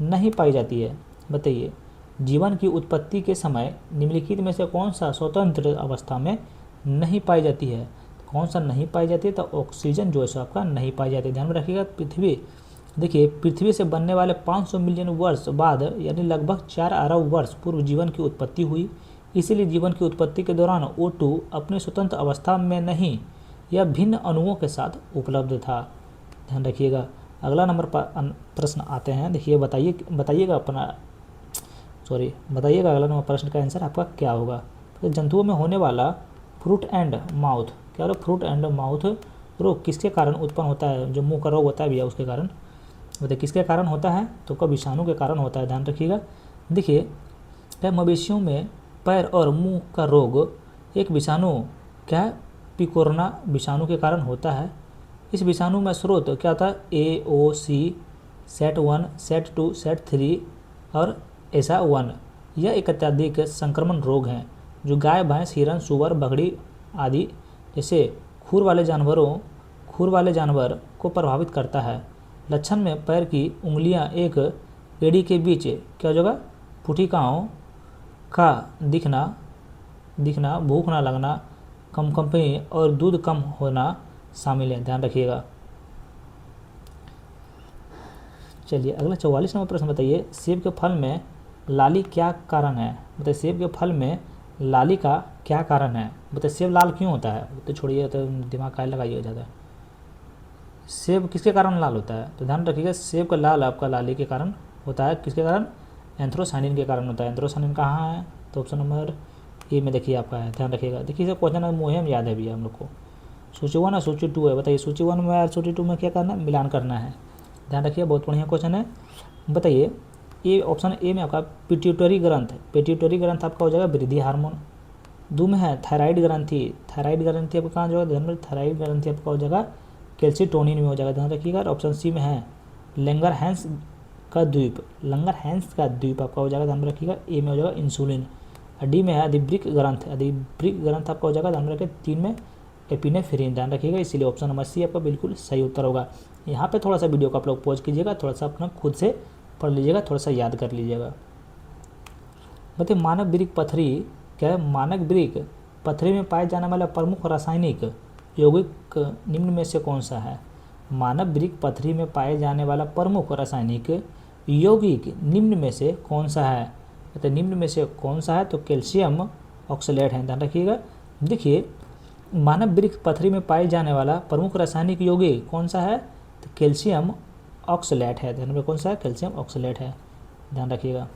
नहीं पाई जाती है? बताइए, जीवन की उत्पत्ति के समय निम्नलिखित में से कौन सा स्वतंत्र अवस्था में नहीं पाई जाती है? कौन सा नहीं पाई जाती है? तो ऑक्सीजन जो है सो आपका नहीं पाई जाती है, ध्यान में रखिएगा। पृथ्वी, देखिए पृथ्वी से बनने वाले 500 मिलियन वर्ष बाद यानी लगभग 4 अरब वर्ष पूर्व जीवन की उत्पत्ति हुई। इसीलिए जीवन की उत्पत्ति के दौरान O2 अपनी स्वतंत्र अवस्था में नहीं, यह भिन्न अणुओं के साथ उपलब्ध था, ध्यान रखिएगा। अगला नंबर प्रश्न आते हैं, देखिए बताइएगा अगला नंबर प्रश्न का आंसर आपका क्या होगा? तो जंतुओं में होने वाला फ्रूट एंड माउथ, क्या होगा? फ्रूट एंड माउथ रोग किसके कारण उत्पन्न होता है? जो मुंह का रोग होता है भैया, उसके कारण बताइए किसके कारण होता है? तो का विषाणु के कारण होता है, ध्यान रखिएगा। देखिए, क्या मवेशियों में पैर और मुंह का रोग एक विषाणु क्या पिकोरना विषाणु के कारण होता है। इस विषाणु में स्रोत क्या होता है? AOC, SAT1, SAT2, SAT3 और ESA1। यह एक अत्यधिक संक्रमण रोग हैं जो गाय, भैंस, हिरन, सुअर, बकरी आदि जैसे खुर वाले जानवर को प्रभावित करता है। लक्षण में पैर की उंगलियां एक एड़ी के बीच क्या हो जाएगा? पुटिकाओं का दिखना, भूख ना लगना, कंपनी और दूध कम होना शामिल है, ध्यान रखिएगा। चलिए अगला 44 नंबर प्रश्न बताइए, सेब के फल में लाली क्या कारण है? बताइए, सेब के फल में लाली का क्या कारण है? बताइए, सेब लाल क्यों होता है? तो छोड़िए, तो दिमाग का लगाइए ज़्यादा। सेब किसके कारण लाल होता है? तो ध्यान रखिएगा, सेब का लाल आपका लाली के कारण होता है। किसके कारण? एंथ्रोसाइनिन के कारण होता है। एंथ्रोसाइनिन कहाँ है? तो ऑप्शन नंबर ए में देखिए आपका है, ध्यान रखिएगा। देखिए क्वेश्चन मुहिम याद है भैया हम लोग को, सूची 1 और सूची 2 है। बताइए सूची 1 में और सूची 2 में क्या करना है? मिलान करना है, ध्यान रखिए, बहुत बढ़िया क्वेश्चन है। बताइए, ये ऑप्शन ए में आपका पिट्यूटरी ग्रंथ, पिट्यूटरी ग्रंथ आपका हो जाएगा वृद्धि हार्मोन। 2 में है थायराइड ग्रंथि, थायराइड ग्रंथि आपका कहाँ जाएगा? ध्यान में, थायराइड ग्रंथि आपका हो जाएगा कैल्सिटोनिन में हो जाएगा, ध्यान रखिएगा। और ऑप्शन सी में है लंगरहैंस का द्वीप, लंगरहैंस का द्वीप आपका हो जाएगा, ध्यान में रखिएगा। ए में हो जाएगा इंसुलिन। डी में है अधिवृक्क ग्रंथ, अधिवृक्क ग्रंथ आपका हो जाएगा, ध्यान रखिए। 3 में एपिनेफ्रीन, ध्यान रखिएगा। इसीलिए ऑप्शन नंबर सी आपका बिल्कुल सही उत्तर होगा। यहाँ पे थोड़ा सा वीडियो को आप लोग पॉज कीजिएगा, थोड़ा सा अपना खुद से पढ़ लीजिएगा, थोड़ा सा याद कर लीजिएगा। बताइए, मानव वृक्क पथरी क्या है? मानव वृक्क पथरी में पाए जाने वाला प्रमुख रासायनिक यौगिक निम्न में से कौन सा है? मानव वृक्क पथरी में पाए जाने वाला प्रमुख रासायनिक यौगिक निम्न में से कौन सा है? तो निम्न में से कौन सा है? तो कैल्शियम ऑक्सलेट है, ध्यान रखिएगा। देखिए, मानव वृक्क पथरी में पाए जाने वाला प्रमुख रासायनिक यौगिक कौन सा है? तो कैल्शियम ऑक्सलेट है, ध्यान में कौन सा है? कैल्शियम ऑक्सलेट है, ध्यान रखिएगा।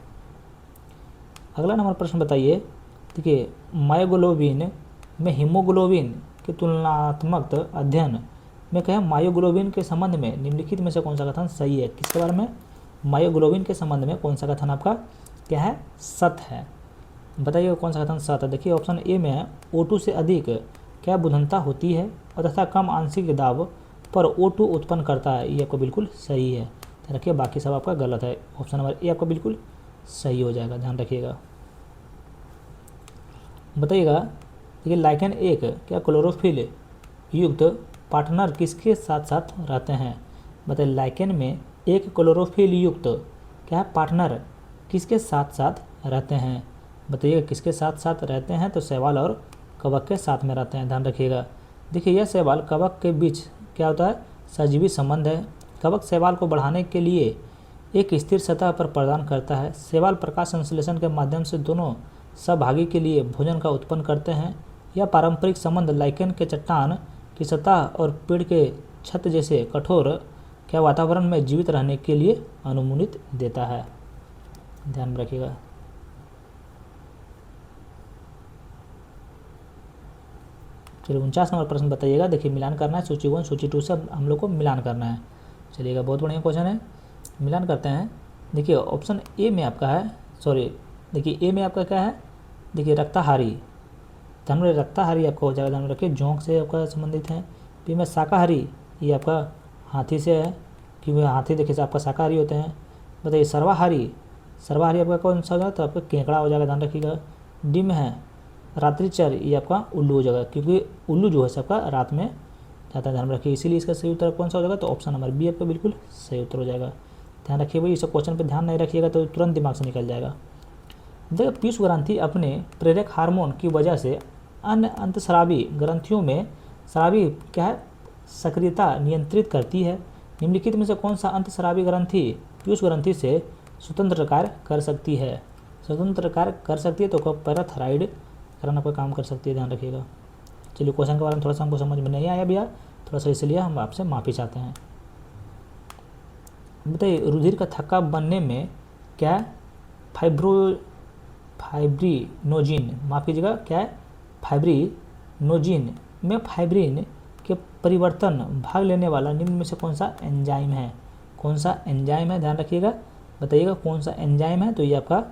अगला नंबर प्रश्न बताइए, देखिए मायोग्लोबिन में हीमोग्लोबिन के तुलनात्मक अध्ययन में क्या है? मायोग्लोबिन के संबंध में निम्नलिखित में से कौन सा कथन सही है? किसके बारे में? मायोग्लोबिन के संबंध में कौन सा कथन आपका क्या है? सत्य है। बताइए कौन सा कथन सत्य है? देखिए ऑप्शन ए में है O2 से अधिक क्या बुधनता होती है और तथा कम आंशिक दाब पर O2 उत्पन्न करता है, ये आपको बिल्कुल सही है, ध्यान रखिए। बाकी सब आपका गलत है, ऑप्शन नंबर ए आपका बिल्कुल सही हो जाएगा, ध्यान रखिएगा। बताइएगा, देखिए लाइकेन एक क्या क्लोरोफिल युक्त पार्टनर किसके साथ साथ रहते हैं? बताइए, लाइकेन में एक क्लोरोफिल युक्त क्या पार्टनर किसके साथ साथ रहते हैं? बताइए किसके साथ साथ रहते हैं? तो शैवाल और कवक के साथ में रहते हैं, ध्यान रखिएगा। देखिए, यह शैवाल कवक के बीच क्या होता है? सजीवी संबंध है। कवक शैवाल को बढ़ाने के लिए एक स्थिर सतह पर प्रदान करता है। शैवाल प्रकाश संश्लेषण के माध्यम से दोनों सहभागी के लिए भोजन का उत्पन्न करते हैं। यह पारंपरिक संबंध लाइकेन के चट्टान की सतह और पेड़ के छत जैसे कठोर क्या वातावरण में जीवित रहने के लिए अनुमति देता है, ध्यान रखिएगा। चलिए 49 नंबर प्रश्न बताइएगा। देखिए मिलान करना है सूची 1 सूची 2 से हम लोग को मिलान करना है। चलिएगा बहुत बढ़िया क्वेश्चन है, मिलान करते हैं। देखिए ऑप्शन ए में आपका है, सॉरी देखिए ए में आपका क्या है, देखिए रक्ताहारी, ध्यान में रक्ताहारी आपका हो जाएगा, ध्यान में रखिए जोंक से आपका संबंधित है। बी में शाकाहारी, ये आपका हाथी से है, क्योंकि हाथी देखिए आपका शाकाहारी होते हैं। बताइए सर्वाहारी, सर्वाहारी आपका कौन सा होगा, तो आपका केकड़ा हो जाएगा, ध्यान रखिएगा। डी में है रात्रिचर, ये आपका उल्लू हो जाएगा, क्योंकि उल्लू जो है सबका रात में जाता है, ध्यान में रखिए, इसीलिए इसका सही उत्तर कौन सा हो जाएगा, तो ऑप्शन नंबर बी आपका बिल्कुल सही उत्तर हो जाएगा। ध्यान रखिए भाई, इस क्वेश्चन पर ध्यान नहीं रखिएगा तो तुरंत दिमाग से निकल जाएगा। देखिए पीयूष ग्रंथि अपने प्रेरक हार्मोन की वजह से अन्य अंतस्रावी ग्रंथियों में स्रावी क्या है सक्रियता नियंत्रित करती है। निम्नलिखित में से कौन सा अंतस्रावी ग्रंथि पीयूष ग्रंथि से स्वतंत्र कार्य कर सकती है, स्वतंत्र कार्य कर सकती है, तो पैराथायराइड करना कोई काम कर सकती है, ध्यान रखिएगा। चलिए क्वेश्चन के बारे में थोड़ा सा हमको समझ में नहीं आया भैया, थोड़ा सा इसलिए हम आपसे माफ़ी चाहते हैं। बताइए रुधिर का थक्का बनने में क्या फाइब्रिनोजिन, माफ़ कीजिएगा क्या है, फाइब्रिनोजिन में फाइब्रिन के परिवर्तन भाग लेने वाला निम्न में से कौन सा एंजाइम है, कौन सा एंजाइम है, ध्यान रखिएगा, बताइएगा कौन सा एंजाइम है, तो ये आपका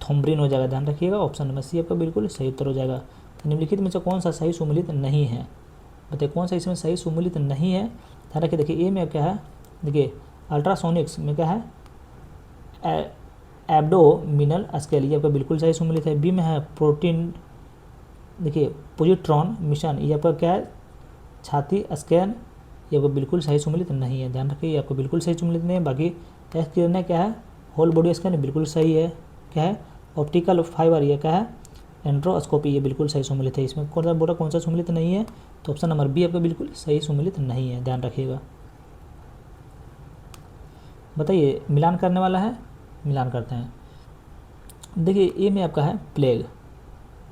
थोम्ब्रिन हो जाएगा, ध्यान रखिएगा, ऑप्शन नंबर सी आपका बिल्कुल सही उत्तर हो जाएगा। तो निम्नलिखित में से कौन सा सही सुमेलित नहीं है, बताइए कौन सा इसमें सही सुमेलित नहीं है, ध्यान रखिए। देखिए ए में क्या है, देखिए अल्ट्रासोनिक्स में क्या है एब्डोमिनल स्केल, ये आपका बिल्कुल सही सुमेलित है। बी में है प्रोटीन, देखिए पोजिट्रॉन मिशन, ये आपका क्या है छाती स्कैन, ये आपको बिल्कुल सही सुमेलित नहीं है, ध्यान रखिए, ये आपको बिल्कुल सही सुमेलित नहीं है। बाकी एक्स किरण क्या है होल बॉडी स्कैन, बिल्कुल सही है। क्या है ऑप्टिकल फाइबर, ये क्या है एंड्रोस्कोपी, ये बिल्कुल सही सुमेलित है। इसमें कौन सा बोला कौन सा सुमेलित नहीं है, तो ऑप्शन नंबर बी आपका बिल्कुल सही सुमेलित नहीं है, ध्यान रखिएगा। बताइए मिलान करने वाला है, मिलान करते हैं। देखिए ए में आपका है प्लेग,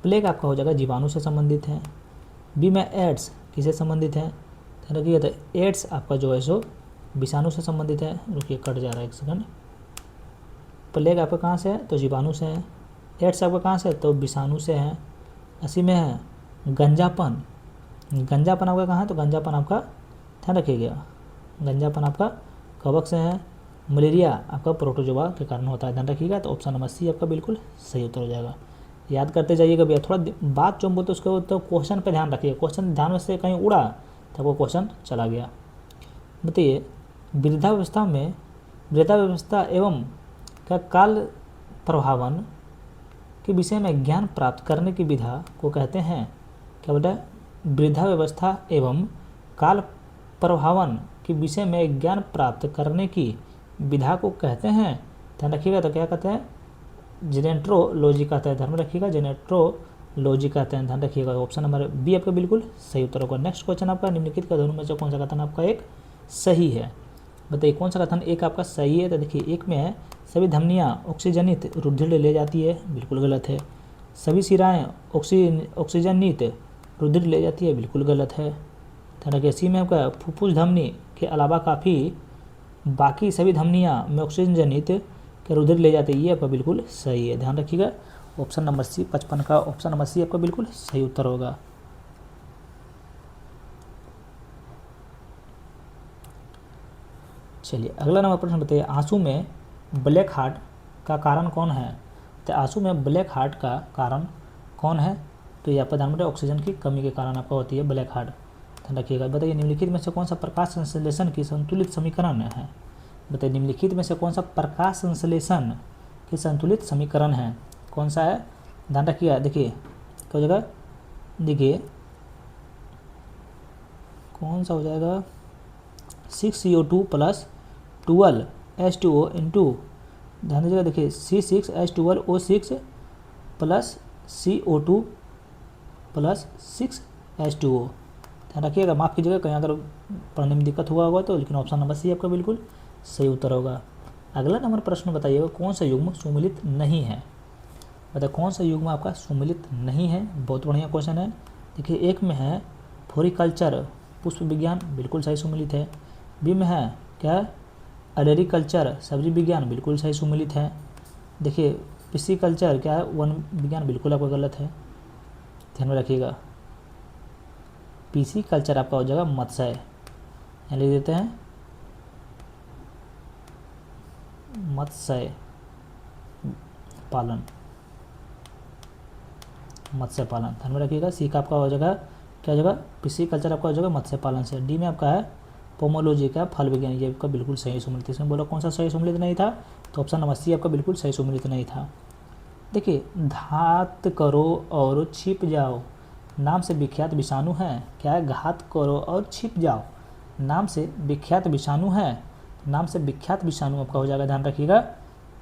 प्लेग आपका हो जाएगा जीवाणु से संबंधित है। बी में एड्स किससे संबंधित है, ध्यान रखिएगा, तो एड्स आपका जो है सो विषाणु से संबंधित है। रुकिए कट जा रहा है एक सेकंड। प्लेग आपका कहाँ से है, तो जीवाणु से है। एड्स आपका कहाँ से है, तो विषाणु से है। इसी में है गंजापन, गंजापन आपका कहाँ है, तो गंजापन आपका ध्यान रखिएगा, गंजापन आपका कवक से है। मलेरिया आपका प्रोटोजोआ के कारण होता है, ध्यान रखिएगा, तो ऑप्शन नंबर सी आपका बिल्कुल सही उत्तर हो जाएगा। याद करते जाइएगा भैया, थोड़ा बात जो हम बोलते उसके तो क्वेश्चन पे ध्यान रखिए, क्वेश्चन ध्यान में से कहीं उड़ा तो वो क्वेश्चन चला गया। बताइए वृद्धावस्था में वृद्धावस्था एवं क्या काल प्रभावन के विषय में ज्ञान प्राप्त करने की विधा को कहते हैं, क्या बोलते हैं वृद्धावस्था एवं काल प्रभावन के विषय में ज्ञान प्राप्त करने की विधा को कहते हैं, ध्यान रखिएगा, तो क्या कहते हैं जेनेट्रोलॉजी कहते हैं, ध्यान में रखिएगा जेनेट्रोलॉजी कहते हैं, ध्यान रखिएगा, ऑप्शन नंबर बी आपका बिल्कुल सही उत्तर होगा। नेक्स्ट क्वेश्चन आपका निम्नलिखित कथनों में से कौन सा कथन आपका एक सही है, बताइए कौन सा कथन एक आपका सही है, तो देखिए एक में है सभी धमनियाँ ऑक्सीजनित रुधिर ले जाती है, बिल्कुल गलत है। सभी शिराएँ ऑक्सीजनित रुधिर ले जाती है, बिल्कुल गलत है। ध्यान रखिए सी में आपका फुफ्फुस धमनी के अलावा काफ़ी बाकी सभी धमनियाँ में ऑक्सीजन जनित के रुधिर ले जाते हैं, ये आपका बिल्कुल सही है, ध्यान रखिएगा, ऑप्शन नंबर सी 55 का ऑप्शन नंबर सी आपका बिल्कुल सही उत्तर होगा। चलिए अगला नंबर प्रश्न बताइए आंसू में ब्लैक हार्ट का कारण कौन है, तो आंसू में ब्लैक हार्ट का कारण कौन है, तो ये आपका ध्यान में ऑक्सीजन की कमी के कारण आपका होती है ब्लैक हार्ट, ध्यान रखिएगा। बताइए निम्नलिखित में से कौन सा प्रकाश संश्लेषण की संतुलित समीकरण है, बताइए निम्नलिखित में से कौन सा प्रकाश संश्लेषण की संतुलित समीकरण है, कौन सा है, ध्यान रखिएगा। देखिए क्या हो जाएगा, देखिए कौन सा हो जाएगा 6CO2 + 12H2O इंटू, ध्यान दीजिएगा, देखिए C6H12O6 + CO2 + 6H2O, ध्यान रखिएगा, माफ़ कीजिएगा कहीं अगर पढ़ने में दिक्कत हुआ होगा तो, लेकिन ऑप्शन नंबर सी आपका बिल्कुल सही उत्तर होगा। अगला नंबर प्रश्न बताइएगा कौन सा युग्म सुमेलित नहीं है, बताइए कौन सा युग्म आपका सुमेलित नहीं है, बहुत बढ़िया क्वेश्चन है। देखिए एक में है फ्लोरिकल्चर पुष्प विज्ञान, बिल्कुल सही सुमेलित है। बी में है क्या एग्रीकल्चर सब्जी विज्ञान, बिल्कुल सही सुमेलित है। देखिए पिस्सीकल्चर क्या है वन विज्ञान, बिल्कुल आपका गलत है, ध्यान में रखिएगा। पीसी कल्चर आपका हो जाएगा मत्स्य, यहाँ लिख देते हैं मत्स्य पालन, मत्स्य पालन ध्यान में रखिएगा। सी का आपका हो जाएगा क्या हो जाएगा, पीसी कल्चर आपका हो जाएगा मत्स्य पालन से। डी में आपका है पोमोलॉजी का फल विज्ञान, ये आपका बिल्कुल सही सम्मिलित। इसमें बोला कौन सा सही सम्मिलित नहीं था, तो ऑप्शन नंबर सी आपका बिल्कुल सही सम्मिलित नहीं था। देखिए घात करो और छिप जाओ नाम से विख्यात विषाणु है, क्या है, घात करो और छिप जाओ नाम से विख्यात विषाणु है, नाम से विख्यात विषाणु आपका हो जाएगा, ध्यान रखिएगा।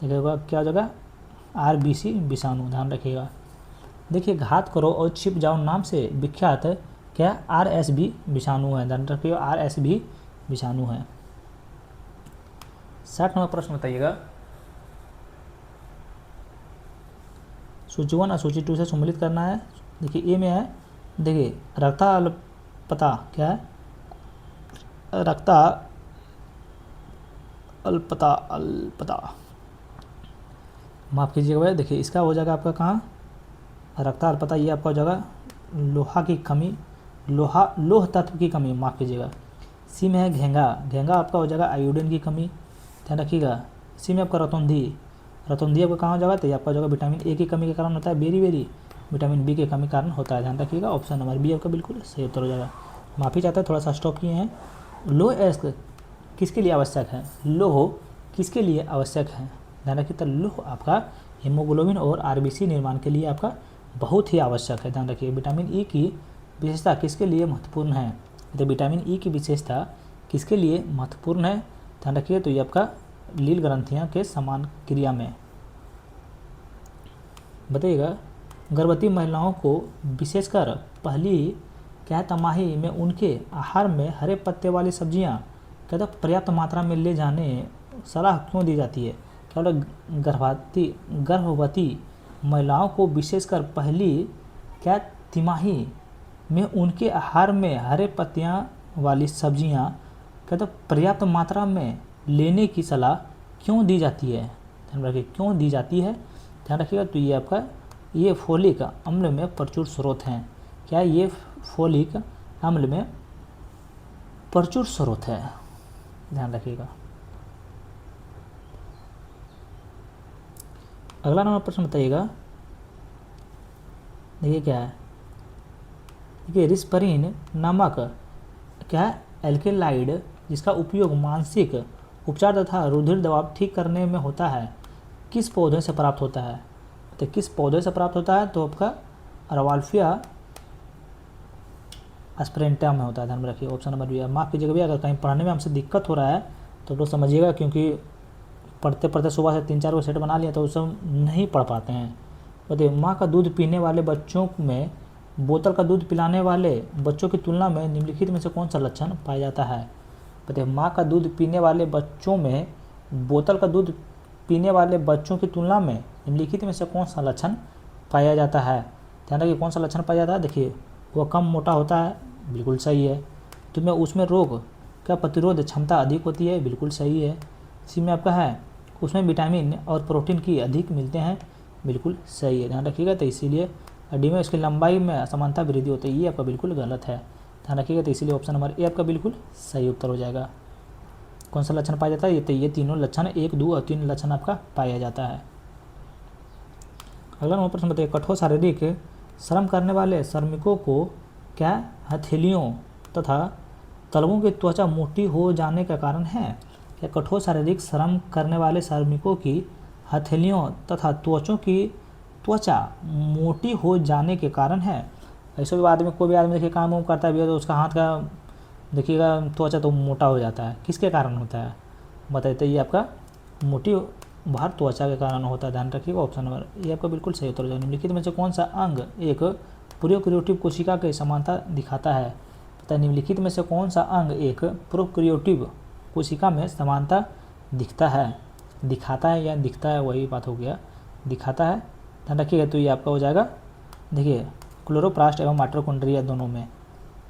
देखिएगा क्या हो जाएगा, RBC विषाणु, ध्यान रखिएगा। देखिए घात करो और छिप जाओ नाम से विख्यात क्या, RSV विषाणु है, ध्यान रखिएगा, RSV विषाणु है। 60 नंबर प्रश्न बताइएगा, सूची 1 और सूची 2 से सम्मिलित करना है। देखिए ए में है, देखिए रक्ताल्पता क्या है, अल्पता माफ़ कीजिएगा भैया। देखिए इसका हो जाएगा आपका कहाँ, रक्ताल्पता, ये आपका हो जाएगा लोहा की कमी, लोह तत्व की कमी, माफ़ कीजिएगा। सी में है घेंगा, घेंगा आपका हो जाएगा आयोडीन की कमी, ध्यान रखिएगा। सी में आपका रतौंधी, रतौंधी आपका कहाँ हो जाएगा, तो ये आपका हो जाएगा विटामिन ए की कमी के कारण होता है, बेरी विटामिन बी के कमी कारण होता है, ध्यान रखिएगा। ऑप्शन नंबर बी आपका बिल्कुल सही उत्तर हो जाएगा। माफ़ी चाहता है थोड़ा सा स्टॉप किए हैं। लोह एस्क किसके लिए आवश्यक है, लोह किसके लिए आवश्यक है, ध्यान रखिए। तो लोह आपका हीमोग्लोबिन और RBC निर्माण के लिए आपका बहुत ही आवश्यक है, ध्यान रखिए। विटामिन ई की विशेषता किसके लिए महत्वपूर्ण है, तो विटामिन ई की विशेषता किसके लिए महत्वपूर्ण है, ध्यान रखिए। तो ये आपका लील ग्रंथियाँ के समान क्रिया में। बताइएगा गर्भवती महिलाओं को विशेषकर पहली क्या तिमाही में उनके आहार में हरे पत्ते वाली सब्जियां कहते पर्याप्त मात्रा में ले जाने सलाह क्यों दी जाती है, क्या गर्भवती महिलाओं को विशेषकर पहली क्या तिमाही में उनके आहार में हरे पत्तियां वाली सब्जियां कहते पर्याप्त मात्रा में लेने की सलाह क्यों दी जाती है, ध्यान रखिए क्यों दी जाती है, ध्यान रखिएगा। तो ये आपका ये फोलिक अम्ल में प्रचुर स्रोत हैं, क्या ये फोलिक अम्ल में प्रचुर स्रोत है, ध्यान रखिएगा। अगला नंबर प्रश्न बताइएगा, देखिए क्या है, देखिए रिस्परीन नामक क्या है एल्केलाइड जिसका उपयोग मानसिक उपचार तथा रुधिर दबाव ठीक करने में होता है, किस पौधे से प्राप्त होता है, तो किस पौधे से प्राप्त होता है, तो आपका रवाल्फिया एस्पेरेंटम में होता है, ध्यान में रखिए। ऑप्शन नंबर बी है। माफ़ कीजिएगा भैया अगर कहीं पढ़ने में हमसे दिक्कत हो रहा है तो लोग समझिएगा, क्योंकि पढ़ते पढ़ते सुबह से 3-4 सेट बना लिया तो उस सब नहीं पढ़ पाते हैं। बताइए माँ का दूध पीने वाले बच्चों में बोतल का दूध पिलाने वाले बच्चों की तुलना में निम्नलिखित में से कौन सा लक्षण पाया जाता है। बताइए माँ का दूध पीने वाले बच्चों में बोतल का दूध पीने वाले बच्चों की तुलना में निम्नलिखित में से कौन सा लक्षण पाया जाता है, ध्यान रखिए कौन सा लक्षण पाया जाता है। देखिए वह कम मोटा होता है, बिल्कुल सही है। तो में उसमें रोग का प्रतिरोध क्षमता अधिक होती है, बिल्कुल सही है। सी में आपका है उसमें विटामिन और प्रोटीन की अधिक मिलते हैं, बिल्कुल सही है, ध्यान रखिएगा। तो इसीलिए डी में उसकी लंबाई में असमानता वृद्धि होती है, ये आपका बिल्कुल गलत है, ध्यान रखिएगा। तो इसीलिए ऑप्शन नंबर ए आपका बिल्कुल सही उत्तर हो जाएगा। कौन सा लक्षण पाया जाता है, ये तीनों लक्षण 1, 2 और 3 लक्षण आपका पाया जाता है। अगला नंबर प्रश्न बताइए, कठोर शारीरिक श्रम करने वाले श्रमिकों को क्या हथेलियों तथा तलवों की त्वचा मोटी हो जाने का कारण है, क्या कठोर शारीरिक श्रम करने वाले श्रमिकों की हथेलियों तथा त्वचों की त्वचा मोटी हो जाने के कारण है। ऐसे भी आदमी कोई भी आदमी देखिए काम वाम करता है भैया तो उसका हाथ का देखिएगा त्वचा तो मोटा हो जाता है, किसके कारण होता है बताइए। तो ये आपका मोटी भार त्वचा के कारण होता है, ध्यान रखिएगा। ऑप्शन नंबर ये आपका बिल्कुल सही उत्तर हो जाएगा। निम्नलिखित में से कौन सा अंग एक प्रोकैरियोटिक कोशिका की समानता दिखाता है, तथा निम्नलिखित में से कौन सा अंग एक प्रोकैरियोटिक कोशिका में समानता दिखता है, दिखाता है या दिखता है वही बात हो गया, दिखाता है, ध्यान रखिएगा। तो ये आपका हो जाएगा देखिए क्लोरोप्लास्ट एवं माइटोकॉन्ड्रिया दोनों में,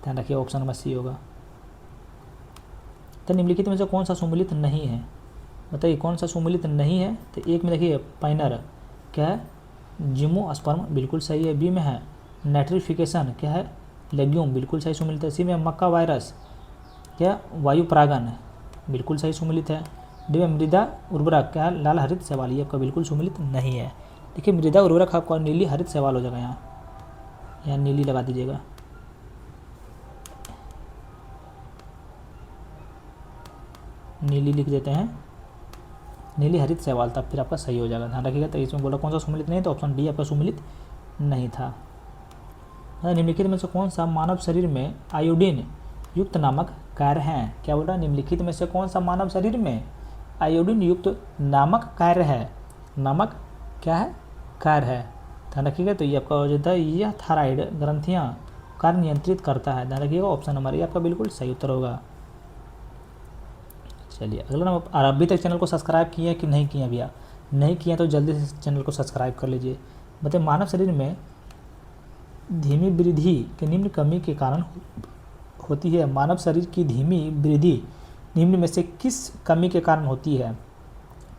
ध्यान रखिए ऑप्शन नंबर सी होगा। तो निम्नलिखित में से कौन सा सम्मिलित नहीं है, बताइए कौन सा सम्मिलित नहीं है। तो एक में देखिए पाइनर क्या है जिम्नोस्पर्म, बिल्कुल सही है। बी में है नाइट्रिफिकेशन क्या है लेग्यूम बिल्कुल सही सुमिलित है। सी में मक्का वायरस क्या वायु परागन बिल्कुल सही सुमिलित है। डी में मृदा उर्वरक क्या है लाल हरित शैवाल, ये आपका बिल्कुल सुमिलित नहीं है। देखिए मृदा उर्वरक आपका नीली हरित शैवाल हो जाएगा, यहाँ नीली लगा दीजिएगा। नीली लिख देते हैं, नीली हरित शैवाल, तब फिर आपका सही हो जाएगा, ध्यान रखिएगा। तो इसमें बोला कौन सा सुमिलित नहीं, तो ऑप्शन डी आपका सुमिलित नहीं था। निम्नलिखित में से कौन सा मानव शरीर में आयोडीन युक्त नामक कार्य है? क्या बोल रहा है, निम्नलिखित में से कौन सा मानव शरीर में आयोडीन युक्त नामक कार्य है? नामक क्या है, कार्य है, ध्यान रखिएगा। तो ये आपका हो जाता है, यह थायराइड ग्रंथियाँ कार्य नियंत्रित करता है, ध्यान रखिएगा। ऑप्शन नंबर ये आपका बिल्कुल सही उत्तर होगा। चलिए अगला नंबर, और अभी तक चैनल को सब्सक्राइब किए हैं कि नहीं किए भैया? नहीं किए तो जल्दी से चैनल को सब्सक्राइब कर लीजिए। बताइए मानव शरीर में धीमी वृद्धि के निम्न कमी के कारण होती है। मानव शरीर की धीमी वृद्धि निम्न में से किस कमी के कारण होती है?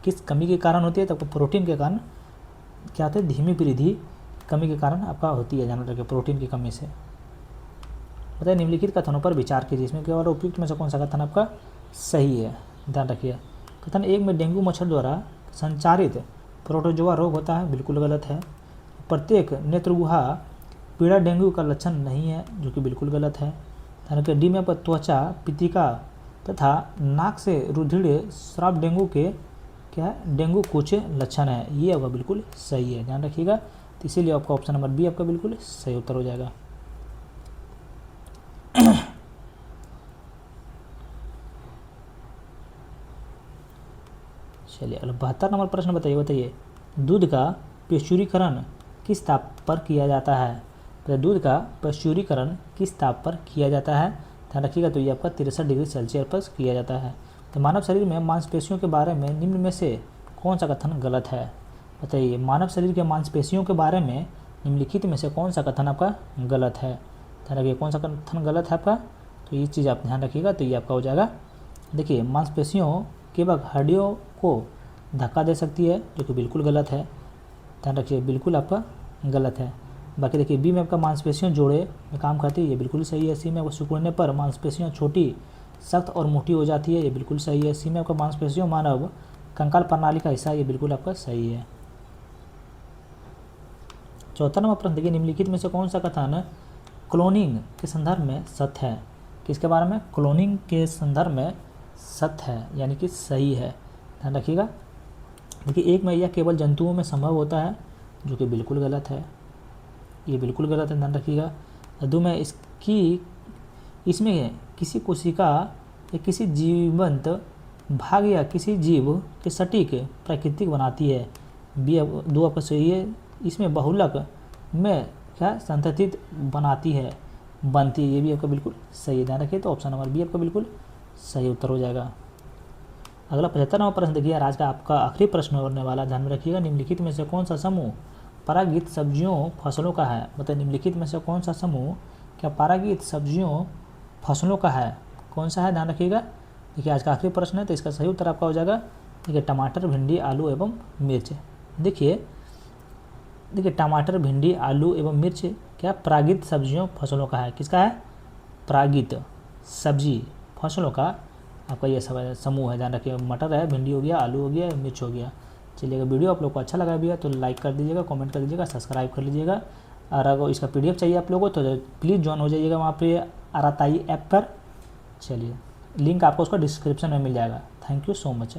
किस कमी के कारण होती है? तो आपको प्रोटीन के कारण क्या होता है, धीमी वृद्धि कमी के कारण आपका होती है, ध्यान रखिए, प्रोटीन की कमी से। बताइए निम्नलिखित कथनों पर विचार कीजिए, इसमें क्या उपयुक्त में से कौन सा कथन आपका सही है? ध्यान रखिए। कथन 1 में डेंगू मच्छर द्वारा संचारित प्रोटोजोआ रोग होता है, बिल्कुल गलत है। प्रत्येक नेत्रगुहा पीड़ा डेंगू का लक्षण नहीं है, जो कि बिल्कुल गलत है। ध्यान रखिए। डी में आपका त्वचा पितिका तथा नाक से रुधिर स्राव डेंगू के क्या है, डेंगू कुछ लक्षण है, ये आपका बिल्कुल सही है, ध्यान रखिएगा। तो इसीलिए आपका ऑप्शन नंबर बी आपका बिल्कुल सही उत्तर हो जाएगा। चलिए अगला 72 नंबर प्रश्न बताइए दूध का प्रचुरीकरण किस ताप पर किया जाता है? तो दूध का प्रचुरीकरण किस ताप पर किया जाता है, ध्यान रखिएगा। तो ये आपका 63 डिग्री सेल्सियस पर किया जाता है। तो मानव शरीर में मांसपेशियों के बारे में निम्न में से कौन सा कथन गलत है? बताइए मानव शरीर के मांसपेशियों के बारे में निम्नलिखित में से कौन सा कथन आपका गलत है? ध्यान रखिए कौन सा कथन गलत है आपका, तो ये चीज़ आप ध्यान रखिएगा। तो ये आपका हो जाएगा, देखिए मांसपेशियों केवल हड्डियों को धक्का दे सकती है, जो कि बिल्कुल गलत है, ध्यान रखिए, बिल्कुल आपका गलत है। बाकी देखिए बी में आपका मांसपेशियों जोड़े में काम करती है, ये बिल्कुल सही है। सी में आपको सिकुड़ने पर मांसपेशियाँ छोटी सख्त और मोटी हो जाती है, ये बिल्कुल सही है। सी में आपका मांसपेशियों मानव कंकाल प्रणाली का हिस्सा, ये बिल्कुल आपका सही है। 74 नंबर प्रश्न देखिए निम्नलिखित में से कौन सा कथन क्लोनिंग के संदर्भ में सत्य है? किसके बारे में? क्लोनिंग के संदर्भ में सत्य है, यानी कि सही है, ध्यान रखिएगा। देखिए एक में यह केवल जंतुओं में संभव होता है, जो कि बिल्कुल गलत है, ये बिल्कुल गलत है, ध्यान रखिएगा। दो में इसमें किसी कोशिका या किसी जीवंत भाग या किसी जीव के सटीक प्राकृतिक बनाती है, बी दो आपका सही है। इसमें बहुलक में क्या संततित बनती है, ये भी आपका बिल्कुल सही है, ध्यान रखिए। तो ऑप्शन नंबर बी आपका बिल्कुल सही उत्तर हो जाएगा। अगला 75 नंबर प्रश्न देखिए, आज का आपका आखिरी प्रश्न होने वाला, ध्यान में रखिएगा। निम्नलिखित में से कौन सा समूह परागित सब्जियों फसलों का है? मतलब निम्नलिखित में से कौन सा समूह क्या परागित सब्जियों फसलों का है, कौन सा है, ध्यान रखिएगा। देखिए आज का आखिरी प्रश्न है, तो इसका सही उत्तर आपका हो जाएगा, देखिए टमाटर, भिंडी, आलू एवं मिर्च। देखिए टमाटर, भिंडी, आलू एवं मिर्च क्या परागित सब्जियों फसलों का है? किसका है? परागित सब्जी फसलों का आपका ये समूह है, ध्यान रखिए। मटर है, भिंडी हो गया, आलू हो गया, मिर्च हो गया। चलिए अगर वीडियो आप लोग को अच्छा लगा भैया तो लाइक कर दीजिएगा, कमेंट कर दीजिएगा, सब्सक्राइब कर लीजिएगा। और अगर इसका PDF चाहिए आप लोगों को तो प्लीज़ ज्वाइन हो जाइएगा वहाँ पे आराताई ऐप पर। चलिए लिंक आपको उसका डिस्क्रिप्शन में मिल जाएगा। Thank you so much.